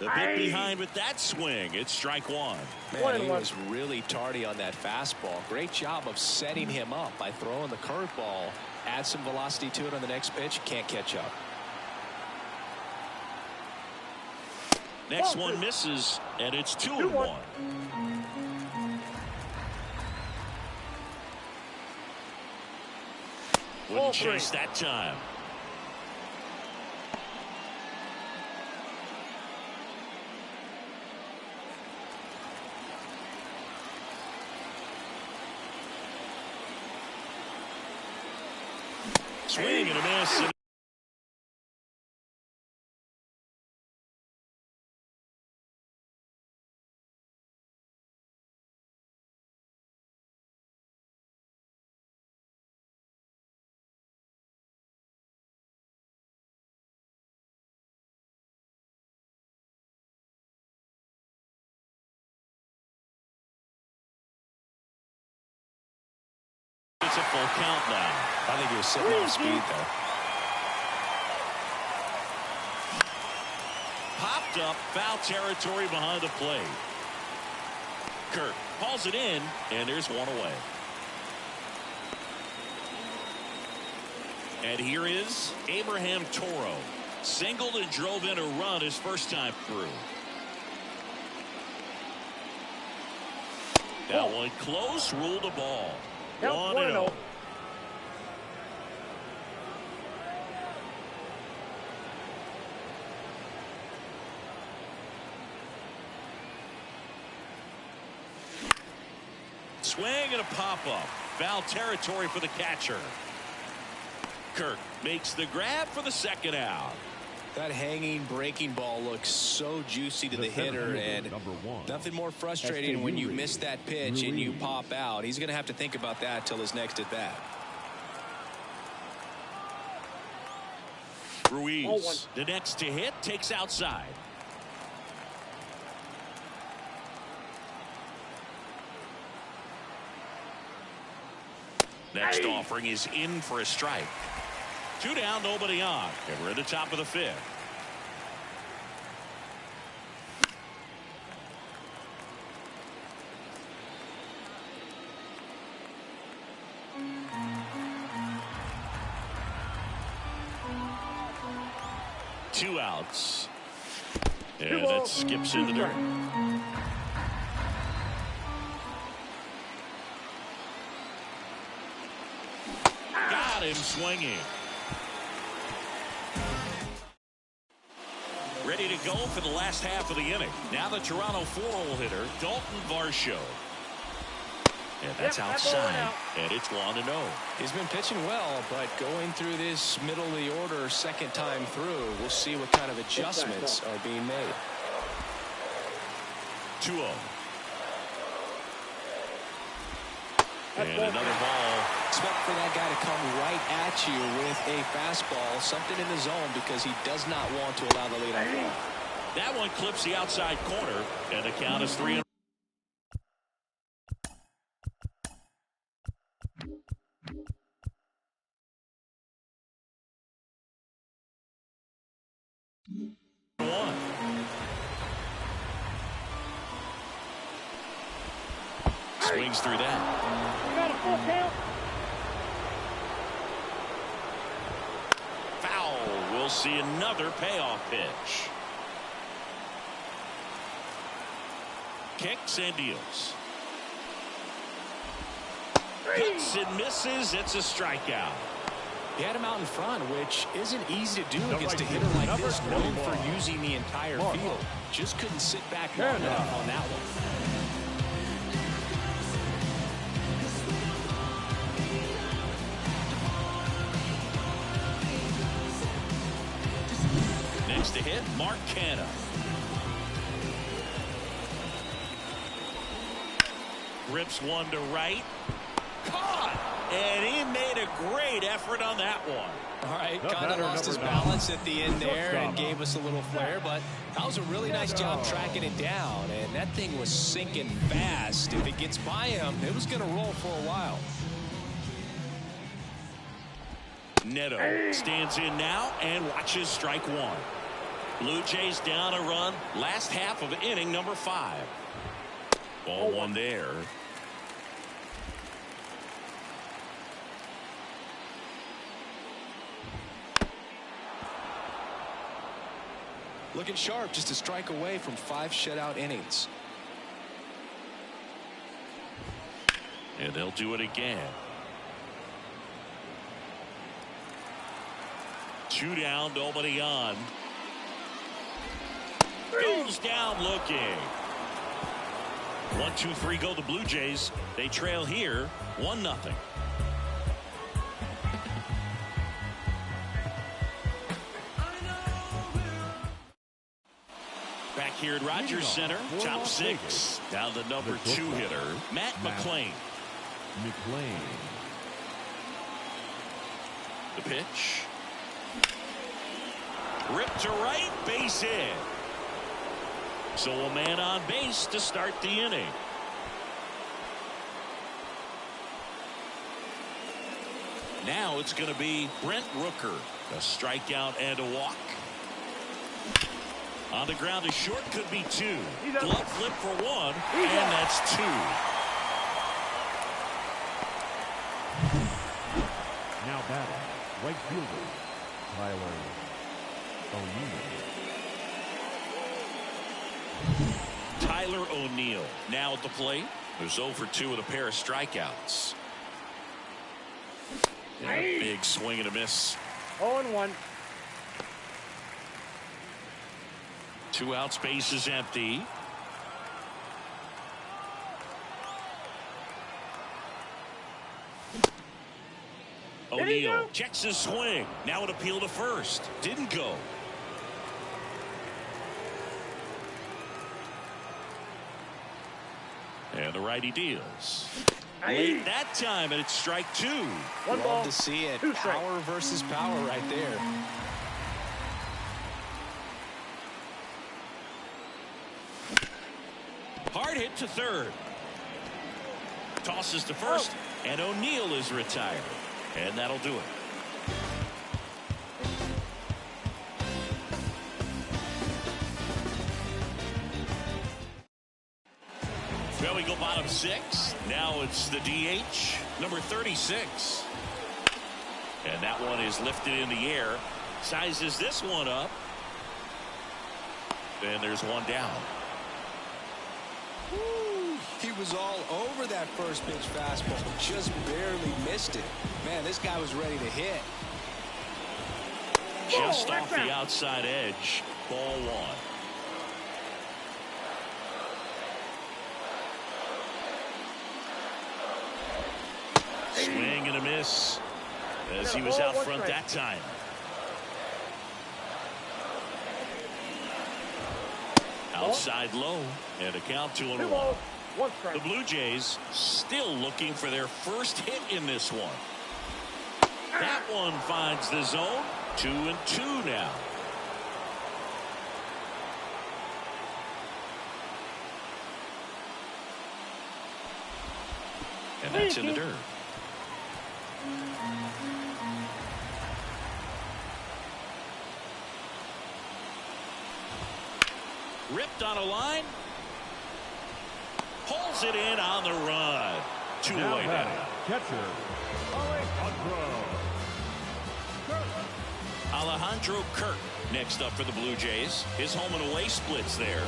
A bit behind with that swing. It's strike one. Man, he was really tardy on that fastball. Great job of setting him up by throwing the curveball. Add some velocity to it on the next pitch. Can't catch up. Next one misses, and it's 2-1. Wouldn't chase that time. Swing and a miss. It's a full count now. I think he was sitting off speed there. Popped up, foul territory behind the plate. Kirk hauls it in, and there's one away. And here is Abraham Toro. Singled and drove in a run his first time through. That one close, ruled a ball. 1-0. Swing and a pop-up. Foul territory for the catcher. Kirk makes the grab for the second out. That hanging breaking ball looks so juicy to the hitter, and nothing more frustrating when you miss that pitch and you pop out. He's going to have to think about that till his next at bat. Ruiz, the next to hit, takes outside. Next offering is in for a strike. 2 down, nobody on. And we're at the top of the 5th. Two outs. And that skips in the dirt. Got him swinging. Ready to go for the last half of the inning. Now the Toronto 4-hole hitter, Dalton Varsho. And that's outside, and it's 1-0. He's been pitching well, but going through this middle of the order second time through, we'll see what kind of adjustments are being made. 2-0. And another ball. Expect for that guy to come right at you with a fastball, something in the zone, because he does not want to allow the lead on ball. That one clips the outside corner, and the count is 3-1. Swings through that. You got a full count. Foul. We'll see another payoff pitch. Kicks and deals. Cuts and misses. It's a strikeout. He had him out in front, which isn't easy to do against a hitter like this, known for using the entire field. Just couldn't sit back long enough on that one. Next to hit, Mark Canha. Rips one to right. Caught! And he made a great effort on that one. All right, kind of lost his balance at the end there and gave us a little flare, but that was a really nice job tracking it down, and that thing was sinking fast. If it gets by him, it was going to roll for a while. Neto stands in now and watches strike one. Blue Jays down a run. Last half of inning number 5. Ball 1 there. Looking sharp, just a strike away from 5 shutout innings. And they'll do it again. 2 down, nobody on. Goes down looking. 1, 2, 3 go the Blue Jays. They trail here 1-0. Back here at Rogers Center, top 6. Down the number 2 hitter, Matt McLain. The pitch. Ripped to right, base hit. So a man on base to start the inning. Now it's going to be Brent Rooker. A strikeout and a walk. On the ground to short, could be 2. Glove flip for 1, and that's 2. Now batting, right fielder, Tyler O'Neill. Tyler O'Neill now at the plate. There's 0 for 2 with a pair of strikeouts. And a big swing and a miss. 0-1. 2 outs, base is empty. O'Neill checks his swing. Now an appeal to first. Didn't go. And the righty deals. Late that time, and it's strike 2. Love to see it. Power versus power right there. Hard hit to third. Tosses to first, and O'Neill is retired. And that'll do it. Well, we go bottom 6. Now it's the DH, number 36. And that one is lifted in the air. Sizes this one up. And there's 1 down. He was all over that first pitch fastball, just barely missed it. Man, this guy was ready to hit. Just off the outside edge. Ball 1. Swing and a miss as he was out front that time. Outside low and a count 2-1. The Blue Jays still looking for their first hit in this one. That one finds the zone. 2-2 now. And that's in the dirt. Ripped on a line. Pulls it in on the run. 2-away now. Catcher, Alejandro Kirk next up for the Blue Jays. His home and away splits there.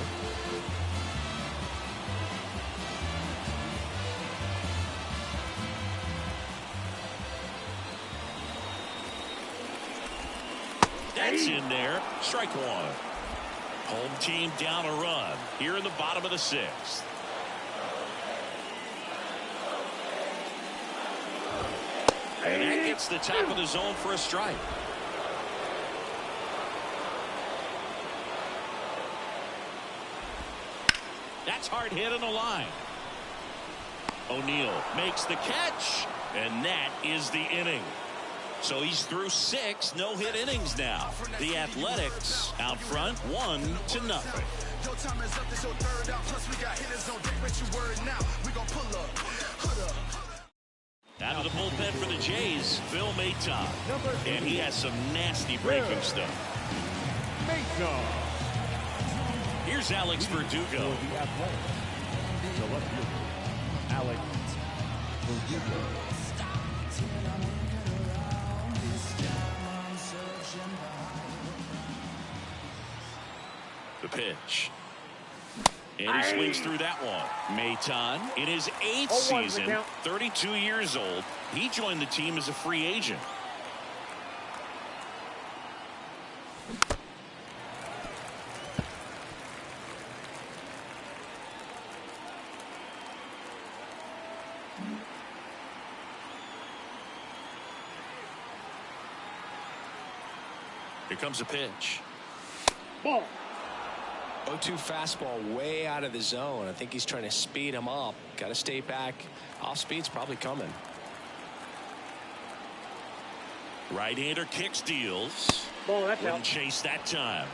That's in there. Strike 1. Home team down a run here in the bottom of the 6th. And that gets the top of the zone for a strike. That's hard hit on the line. O'Neill makes the catch, and that is the inning. So he's through 6 no-hit innings now. The Athletics out front 1-0. Your time is up, this your 3rd out. Plus we got hitters on deck, bet you word now. We gon' pull up, hood up. Out of the bullpen for the Jays, Phil Maton. And he has some nasty breaking stuff. Mesa. Here's Alex Verdugo. For the Athletics, the left fielder, Alex Verdugo. The pitch. And he swings through that one. Maton in his 8th season, 32 years old. He joined the team as a free agent. Here comes a pitch. Ball. 0-2 fastball way out of the zone. I think he's trying to speed him up. Got to stay back. Off speed's probably coming. Right-hander kicks, deals. Ball, that's Wouldn't out. chase that time.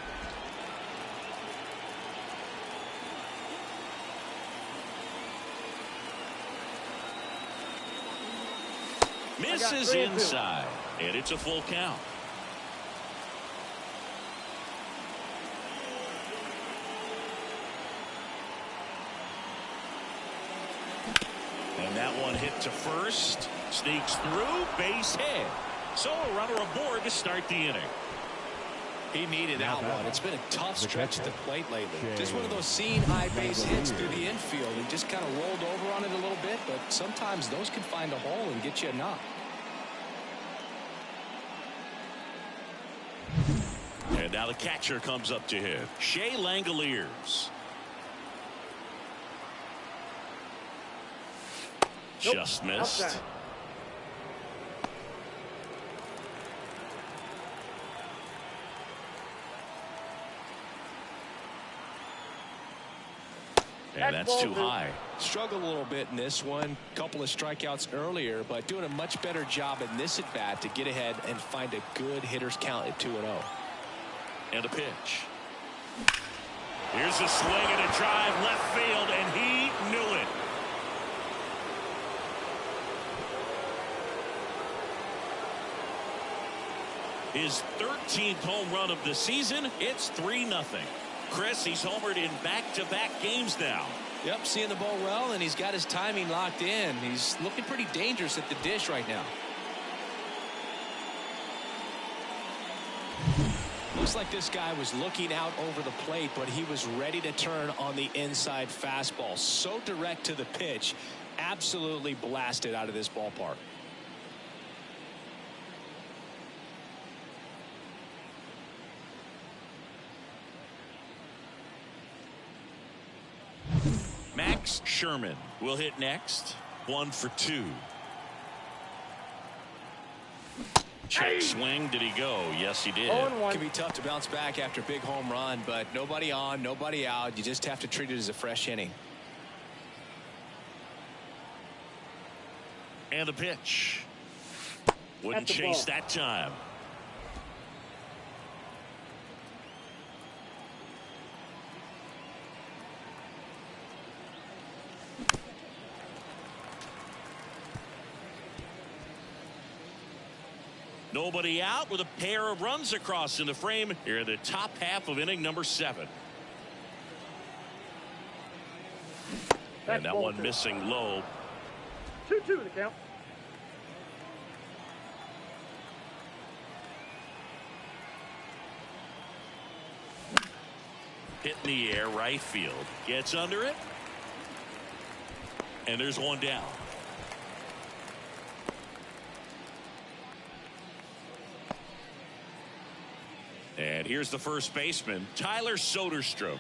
Misses inside, and it's a full count. And that one hit to first. Sneaks through, base hit. So a runner aboard to start the inning. He needed that one. It's been a tough stretch at the plate lately. Just one of those seeing high base hits through the infield. He just kind of rolled over on it a little bit, but sometimes those can find a hole and get you a knock. And now the catcher comes up to hit. Shea Langoliers. Just missed. Outside. And that's too high. Struggled a little bit in this one. Couple of strikeouts earlier, but doing a much better job in this at bat to get ahead and find a good hitter's count at 2-0. And a pitch. Here's a swing and a drive left field, and he knew it. His 13th home run of the season. It's 3-0. Chris, he's homered in back-to-back games now. Yep, seeing the ball well, and he's got his timing locked in. He's looking pretty dangerous at the dish right now. Looks like this guy was looking out over the plate, but he was ready to turn on the inside fastball. So direct to the pitch, absolutely blasted out of this ballpark. Max Sherman will hit next. 1 for 2. Check swing. Did he go? Yes, he did. It can be tough to bounce back after a big home run, but nobody on, nobody out. You just have to treat it as a fresh inning. And a pitch. Wouldn't chase that time. Nobody out with a pair of runs across in the frame here in the top half of inning number 7. And that one missing low. 2-2 the count. Hit in the air, right field. Gets under it. And there's one down. And here's the first baseman, Tyler Soderstrom.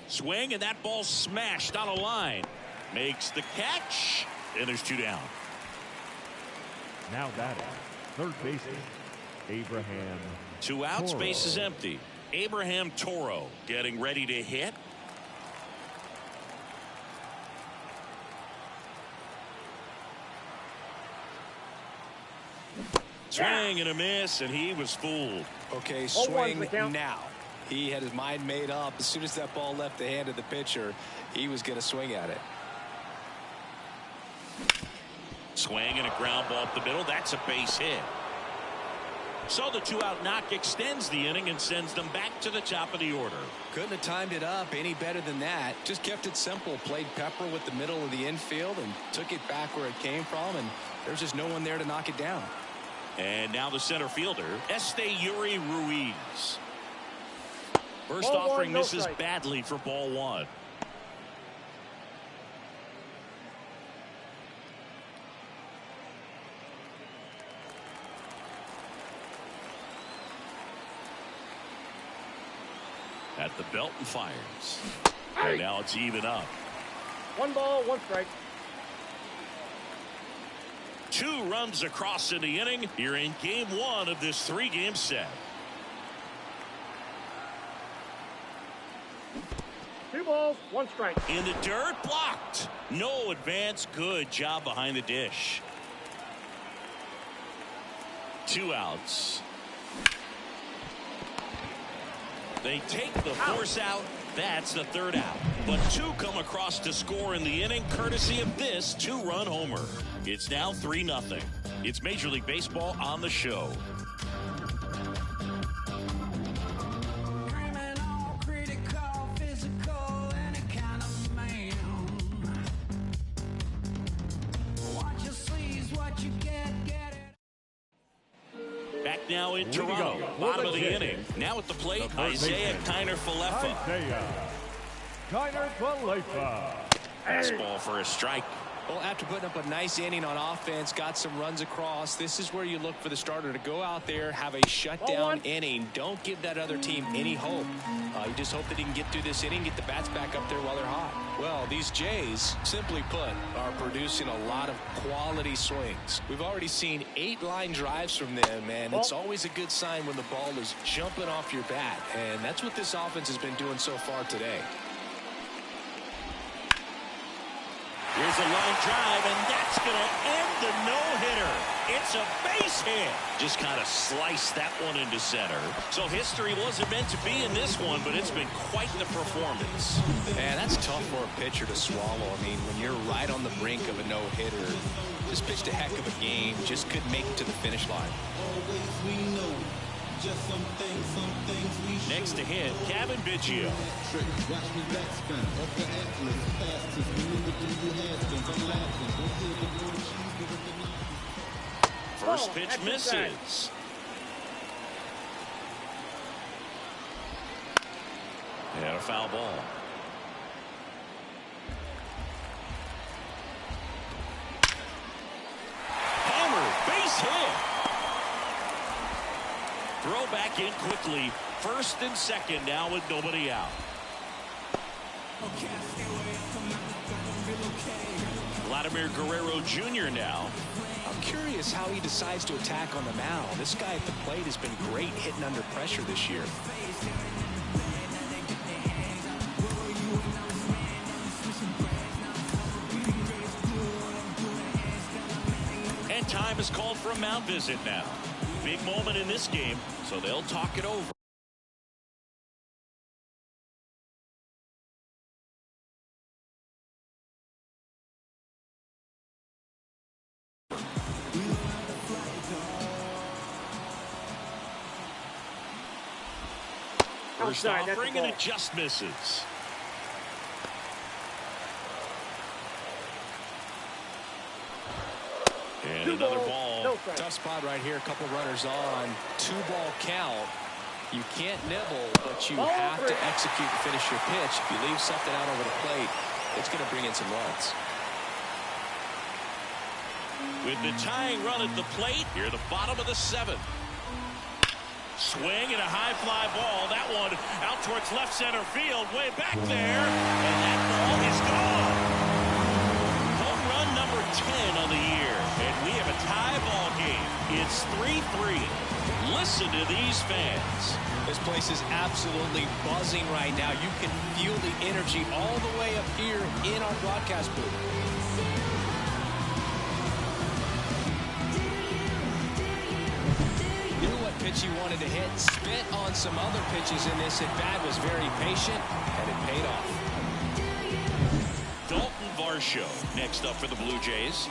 Swing, and that ball smashed on a line. Makes the catch, and there's 2 down. Now batting, third baseman, Abraham 2 outs, Toro. base is empty. Abraham Toro getting ready to hit. Swing and a miss, and he was fooled. Okay, 0-1 swing the count. now. He had his mind made up. As soon as that ball left the hand of the pitcher, he was going to swing at it. Swing and a ground ball up the middle. That's a base hit. So the 2-out knock extends the inning and sends them back to the top of the order. Couldn't have timed it up any better than that. Just kept it simple. Played Pepper with the middle of the infield and took it back where it came from, and there's just no one there to knock it down. And now the center fielder, Esteury Ruiz. First Ball offering one, no misses strike. badly for ball one. At the belt and fires. And now it's even up. 1 ball, 1 strike. 2 runs across in the inning here in game 1 of this 3-game set. 2 balls, 1 strike. In the dirt, blocked. No advance. Good job behind the dish. 2 outs. They take the force out. That's the 3rd out. But 2 come across to score in the inning, courtesy of this 2-run homer. It's now 3-0. It's Major League Baseball on the show. Back now in Toronto, bottom of the inning. Now at the plate, Isaiah Kiner-Falefa. Fastball for a strike. Well, after putting up a nice inning on offense, got some runs across, this is where you look for the starter to go out there, have a shutdown inning. Don't give that other team any hope. You just hope that he can get through this inning, get the bats back up there while they're hot. Well, these Jays, simply put, are producing a lot of quality swings. We've already seen 8 line drives from them, and it's always a good sign when the ball is jumping off your bat, and that's what this offense has been doing so far today. Here's a line drive, and that's going to end the no-hitter. It's a base hit. Just kind of sliced that one into center. So history wasn't meant to be in this one, but it's been quite the performance. Man, that's tough for a pitcher to swallow. I mean, when you're right on the brink of a no-hitter, just pitched a heck of a game, just couldn't make it to the finish line. Next to hit, Cavan Biggio. First pitch misses. And a foul ball. Homer, base hit. Throw back in quickly. 1st and 2nd now with nobody out. Vladimir Guerrero Jr. now. I'm curious how he decides to attack on the mound. This guy at the plate has been great hitting under pressure this year. And time is called for a mound visit now. Big moment in this game, so they'll talk it over. First offering and it just misses. And another ball. No Tough spot right here. A couple runners on. 2-ball count. You can't nibble, but you have to execute and finish your pitch. If you leave something out over the plate, it's going to bring in some runs. With the tying run at the plate, here at the bottom of the 7th. Swing and a high fly ball. That one out towards left center field, way back there, and that ball is gone. Home run number 10 on the year, and we have a tie ball game. It's 3-3. Listen to these fans. This place is absolutely buzzing right now. You can feel the energy all the way up here in our broadcast booth. pitch he wanted to hit. Spit on some other pitches in this at-bat. Was very patient, and it paid off. Dalton Varsho next up for the Blue Jays.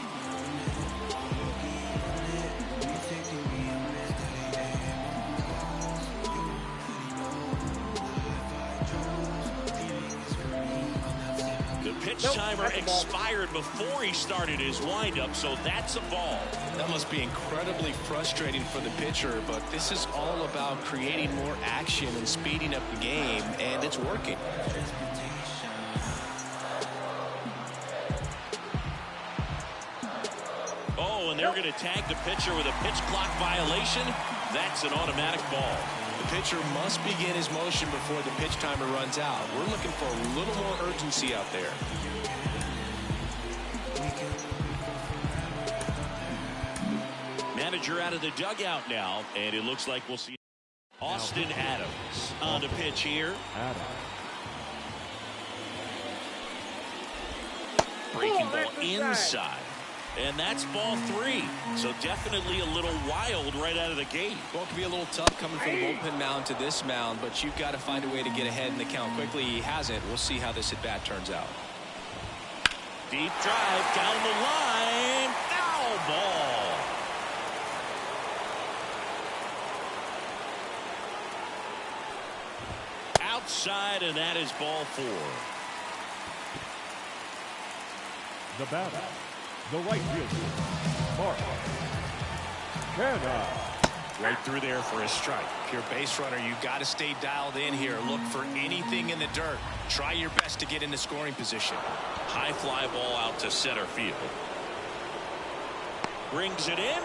Pitch timer expired before he started his windup, so that's a ball. That must be incredibly frustrating for the pitcher, but this is all about creating more action and speeding up the game, and it's working. Oh, and they're going to tag the pitcher with a pitch clock violation. That's an automatic ball. The pitcher must begin his motion before the pitch timer runs out. We're looking for a little more urgency out there. Manager out of the dugout now, and it looks like we'll see Austin Adams on the pitch here. Breaking ball inside. And that's ball 3. So definitely a little wild right out of the gate. Well, it can be a little tough coming from the bullpen mound to this mound, but you've got to find a way to get ahead in the count quickly. He hasn't. We'll see how this at-bat turns out. Deep drive down the line. Foul ball. Outside, and that is ball 4. The batter, the right fielder, Mark Canha. Right through there for a strike. If you're a base runner, you've got to stay dialed in here. Look for anything in the dirt. Try your best to get into scoring position. High fly ball out to center field. Brings it in.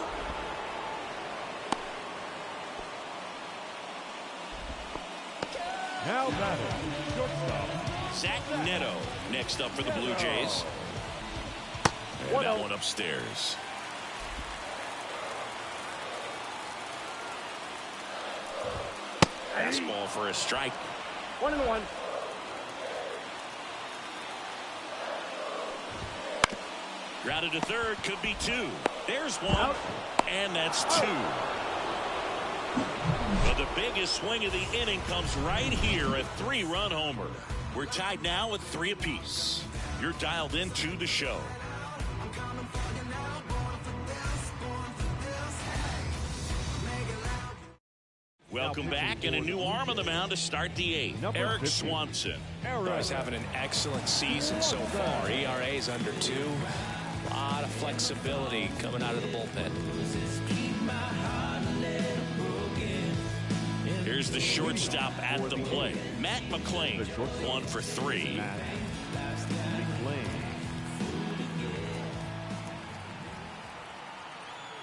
Now batting, shortstop, Zach Neto next up for the Blue Jays. And that one upstairs. Fastball for a strike. 1-1. Grounded to third, could be 2. There's 1, and that's 2. But the biggest swing of the inning comes right here, a 3-run homer. We're tied now with 3 apiece. You're dialed into the show. Welcome back, and a new arm on the mound to start the 8th. Eric Swanson. He's having an excellent season so far. ERA is under 2. A lot of flexibility coming out of the bullpen. Here's the shortstop at the plate. Matt McClain, 1 for 3.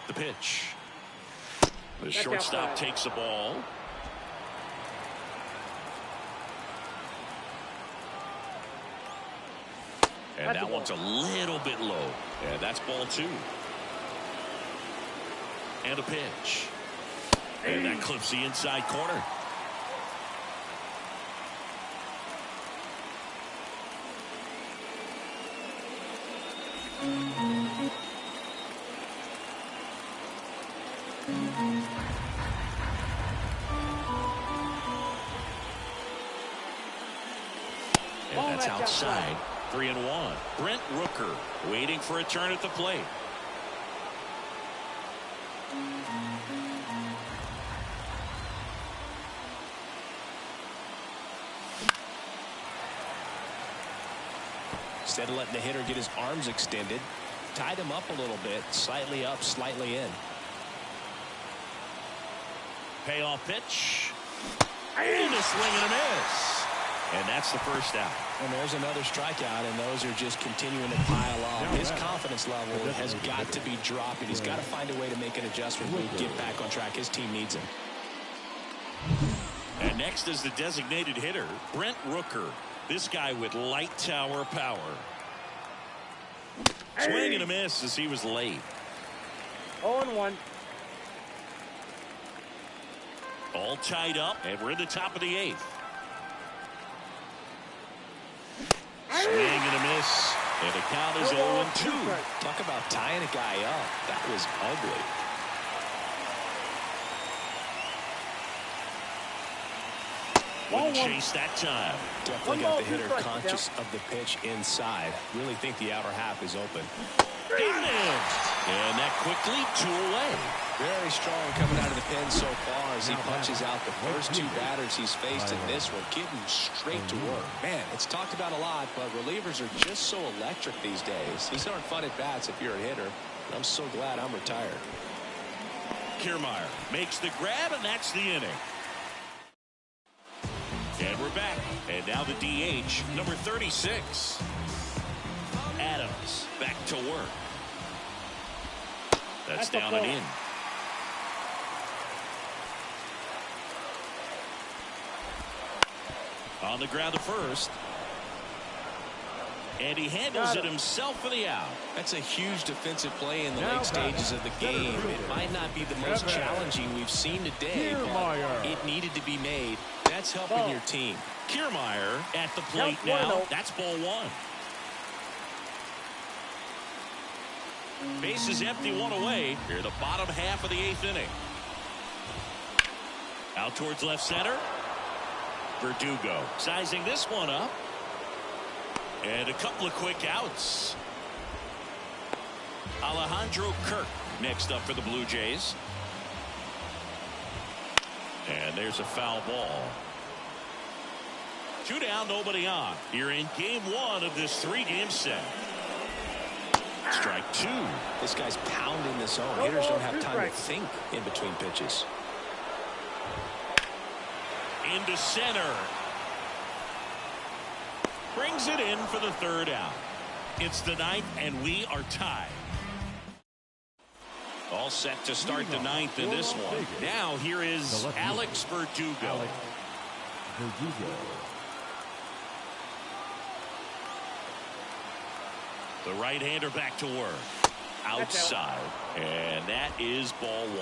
The pitch. The shortstop takes the ball. And that one's a little bit low. Yeah, that's ball 2. And a pitch. And that clips the inside corner. And that's outside. 3-1. Brent Rooker waiting for a turn at the plate. Instead of letting the hitter get his arms extended, tied him up a little bit, slightly up, slightly in. Payoff pitch. And a swing and a miss. And that's the first out. And there's another strikeout, and those are just continuing to pile on. His confidence level has got to be dropping. He's got to find a way to make an adjustment and get back on track. His team needs him. And next is the designated hitter, Brent Rooker. This guy with light tower power. Swing and a miss as he was late. 0-1. All tied up, and we're in the top of the 8th. Swing and a miss, and the count is 0-2. Talk about tying a guy up. That was ugly. Wouldn't chase that time. Definitely got the hitter conscious of the pitch inside. Really think the outer half is open. Got him. And that quickly 2 away. Very strong coming out of the pen so far as he punches out the first 2 batters he's faced in this one, getting straight to work. Man, it's talked about a lot, but relievers are just so electric these days. These aren't fun at bats if you're a hitter. I'm so glad I'm retired. Kiermaier makes the grab, and that's the inning. And we're back. And now the DH, number 36. Adams back to work. That's down and in. On the ground to first. And he handles it himself for the out. That's a huge defensive play in the late stages of the game. It might not be the most challenging we've seen today, but it needed to be made. That's helping your team. Kiermaier at the plate now. That's ball 1. Base is empty, 1 away. Here, the bottom half of the 8th inning. Out towards left center. Verdugo sizing this one up. And a couple of quick outs. Alejandro Kirk next up for the Blue Jays. And there's a foul ball. 2 down, nobody on. Here in game 1 of this 3-game set. Strike 2. This guy's pounding the zone. Hitters don't have time to think in between pitches. Into center. Brings it in for the 3rd out. It's the 9th, and we are tied. All set to start the 9th in this one. Now here is Alex Verdugo. The right-hander back to work. Outside. And that is ball 1.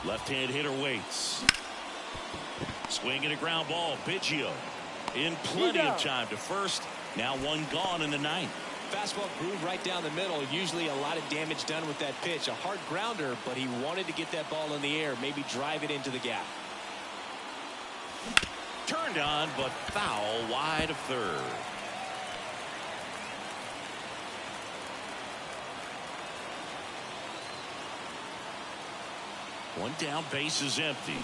Left-hand hitter waits. Swing and a ground ball. Biggio in plenty of time to first. Now 1 gone in the 9th. Fastball groove right down the middle. Usually a lot of damage done with that pitch. A hard grounder, but he wanted to get that ball in the air. Maybe drive it into the gap. Turned on, but foul wide of 3rd. One down, base is empty.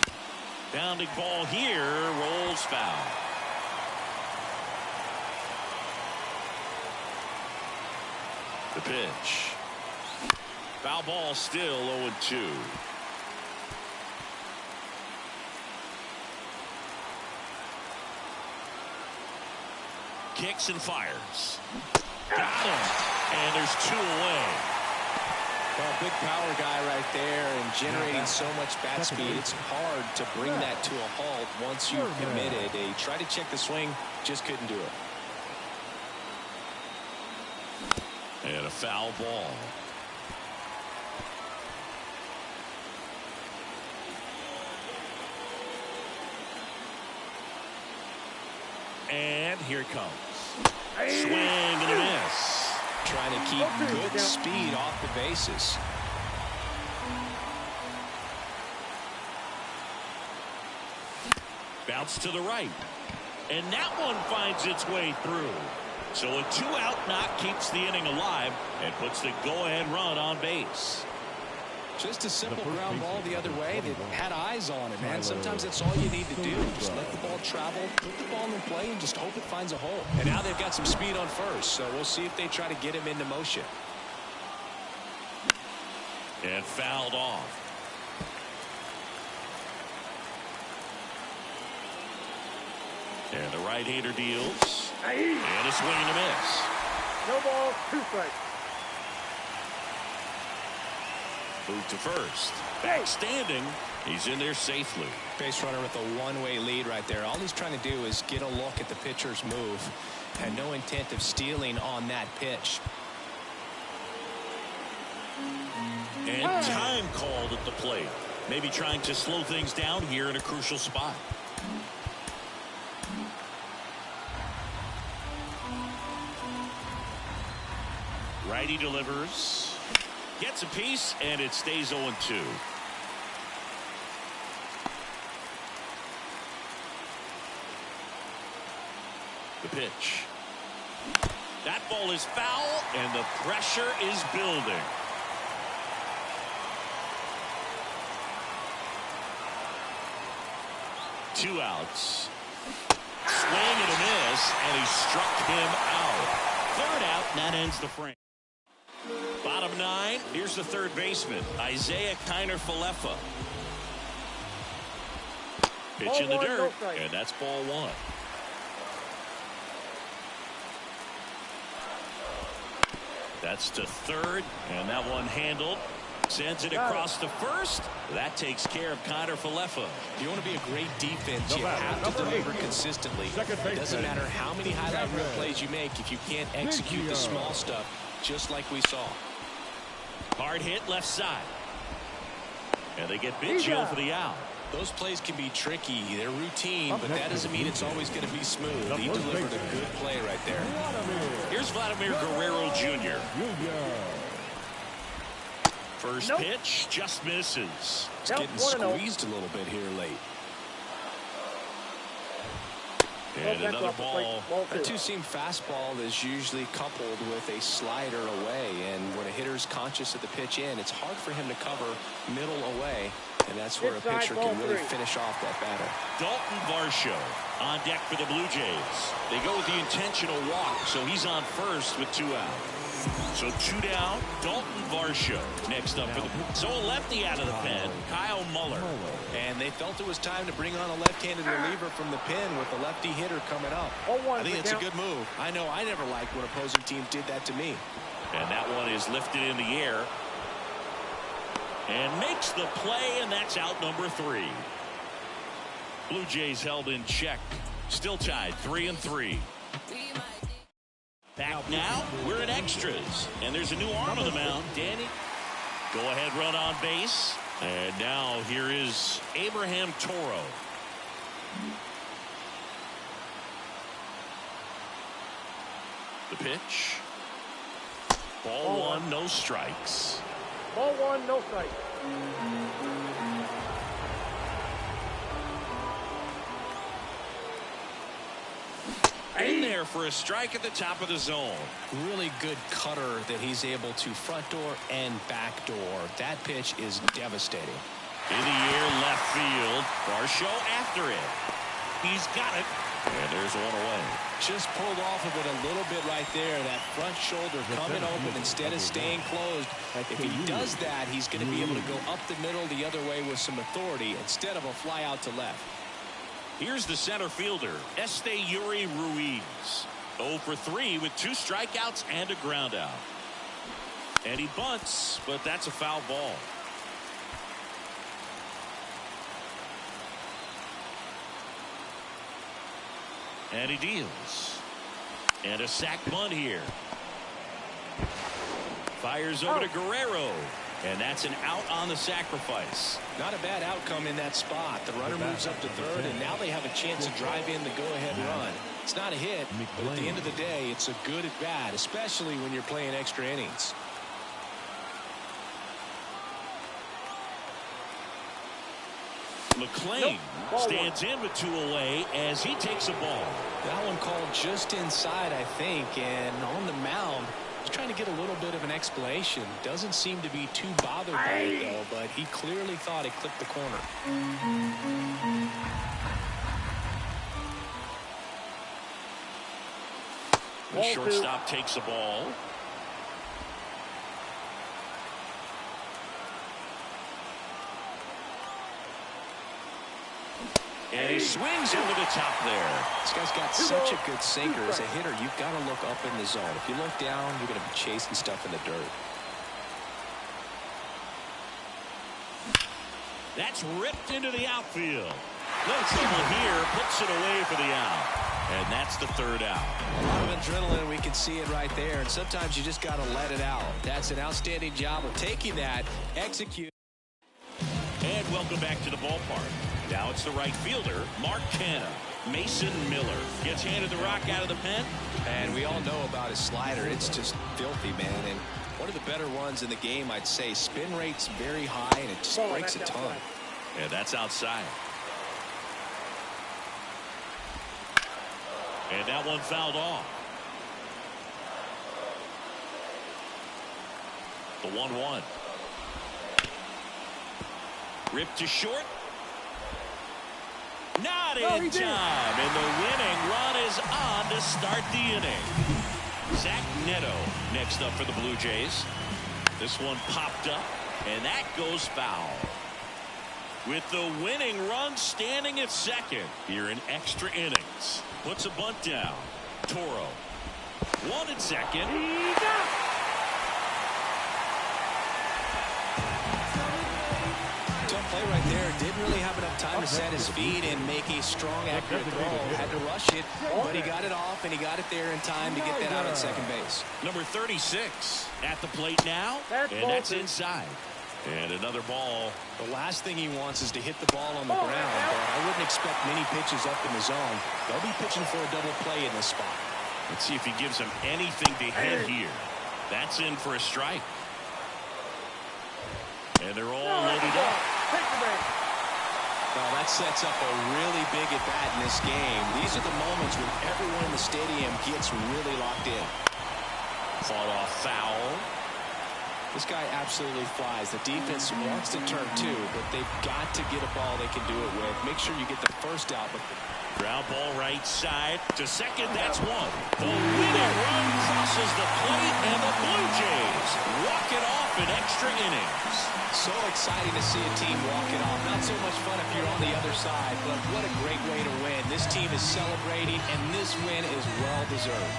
Bounding ball here, rolls foul. The pitch. Foul ball, still 0-2. Kicks and fires. Got him. And there's 2 away. Well, big power guy right there and generating so much bat speed. It's hard to bring that to a halt once you've committed. They tried to check the swing, just couldn't do it. And a foul ball. And here it comes. Swing and a miss. Trying to keep good speed off the bases. Bounce to the right. And that one finds its way through. So a 2-out knock keeps the inning alive and puts the go-ahead run on base. Just a simple ground ball the other way that had eyes on it, man. Sometimes that's all you need to do. Just let the ball travel, put the ball in play, and just hope it finds a hole. And now they've got some speed on first, so we'll see if they try to get him into motion. And fouled off. And the right-hander deals. And a swing and a miss. No ball, 2 strikes. Move to first. Back standing. He's in there safely. Base runner with a one-way lead right there. All he's trying to do is get a look at the pitcher's move. Had no intent of stealing on that pitch. And time called at the plate. Maybe trying to slow things down here in a crucial spot. Righty delivers. Gets a piece, and it stays 0-2. The pitch. That ball is foul, and the pressure is building. Two outs. Swing and a miss, and he struck him out. Third out, and that ends the frame. Bottom 9, here's the third baseman, Isiah Kiner-Falefa. Pitch in the dirt, and that's ball 1. That's to third, and that one handled. Sends it across to first. That takes care of Kiner-Falefa. If you want to be a great defense, you have to deliver consistently. It doesn't matter how many highlight reel plays you make if you can't execute the small stuff, just like we saw. Hard hit left side. And they get Biggio for the out. Those plays can be tricky. They're routine, but that doesn't mean it's always going to be smooth. He delivered a good play right there. Here's Vladimir Guerrero Jr. First pitch just misses. It's getting squeezed a little bit here late. And another ball. A two-seam fastball is usually coupled with a slider away, and when a hitter's conscious of the pitch in, it's hard for him to cover middle away, and that's where a pitcher can really finish off that batter. Dalton Varsho on deck for the Blue Jays. They go with the intentional walk, so he's on first with 2 out. So 2 down, Dalton Varsho next up for the. So a lefty out of the pen, Kyle Muller. And they felt it was time to bring on a left-handed reliever from the pen with the lefty hitter coming up. I think it's a good move. I know I never liked when opposing teams did that to me. And that one is lifted in the air. And makes the play, and that's out number 3. Blue Jays held in check. Still tied 3-3. Back now, we're in extras. And there's a new arm on the mound. Danny, go ahead, run on base. And now here is Abraham Toro. The pitch. Ball 1, no strikes. Ball 1, no strikes. In there for a strike at the top of the zone. Really good cutter that he's able to front door and back door. That pitch is devastating. In the air, left field. Varsho after it. He's got it. And there's one away. Just pulled off of it a little bit right there. That front shoulder coming open instead of staying closed. If he does that, he's going to be able to go up the middle the other way with some authority instead of a fly out to left. Here's the center fielder, Esteury Ruiz. 0 for 3 with 2 strikeouts and a ground out. And he bunts, but that's a foul ball. And he deals. And a sac bunt here. Fires over to Guerrero. And that's an out on the sacrifice. Not a bad outcome in that spot. The runner moves up to third, and now they have a chance to drive in the go-ahead run. It's not a hit, but at the end of the day, it's a good at bat, especially when you're playing extra innings. McClain stands in with 2 away as he takes a ball. That one called just inside, I think, and on the mound, he's trying to get a little bit of an explanation. Doesn't seem to be too bothered by it, though, but he clearly thought it clipped the corner. The shortstop takes a ball. And he swings over the top there. This guy's got such a good sinker. As a hitter, you've got to look up in the zone. If you look down, you're going to be chasing stuff in the dirt. That's ripped into the outfield. No trouble here. Puts it away for the out. And that's the 3rd out. A lot of adrenaline. We can see it right there. And sometimes you just got to let it out. That's an outstanding job of taking that, execute. And welcome back to the ballpark. Now it's the right fielder, Mark Canha. Mason Miller gets handed the rock out of the pen. And we all know about his slider. It's just filthy, man. And one of the better ones in the game, I'd say. Spin rate's very high, and it just breaks a ton. Yeah, that's outside. And that one fouled off. The 1-1. Ripped to short. Not in time. And the winning run is on to start the inning. Zach Neto next up for the Blue Jays. This one popped up, and that goes foul. With the winning run standing at second here in extra innings. Puts a bunt down. Toro. One at second. Tough play right there. Didn't really have enough time to set his feet and make a strong, accurate throw. Had to rush it, but he got it off, and he got it there in time to get that out at second base. Number 36 at the plate now, and that's inside. And another ball. The last thing he wants is to hit the ball on the ground, but I wouldn't expect many pitches up in the zone. They'll be pitching for a double play in this spot. Let's see if he gives him anything to hit here. That's in for a strike. And they're all loaded up. Well, that sets up a really big at-bat in this game. These are the moments when everyone in the stadium gets really locked in. Fought off foul. This guy absolutely flies. The defense wants to turn too, but they've got to get a ball they can do it with. Make sure you get the first out. Ground ball right side to second. That's one. The winning run crosses the plate, and the Blue Jays walk it off in extra innings. So exciting to see a team walk it off. Not so much fun if you're on the other side, but what a great way to win. This team is celebrating, and this win is well deserved.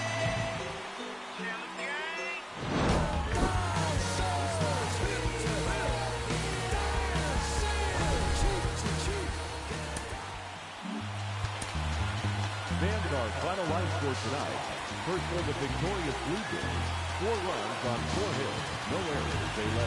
Our final line score tonight. First for the victorious Blue Jays. 4 runs on 4 hits. No errors. They led.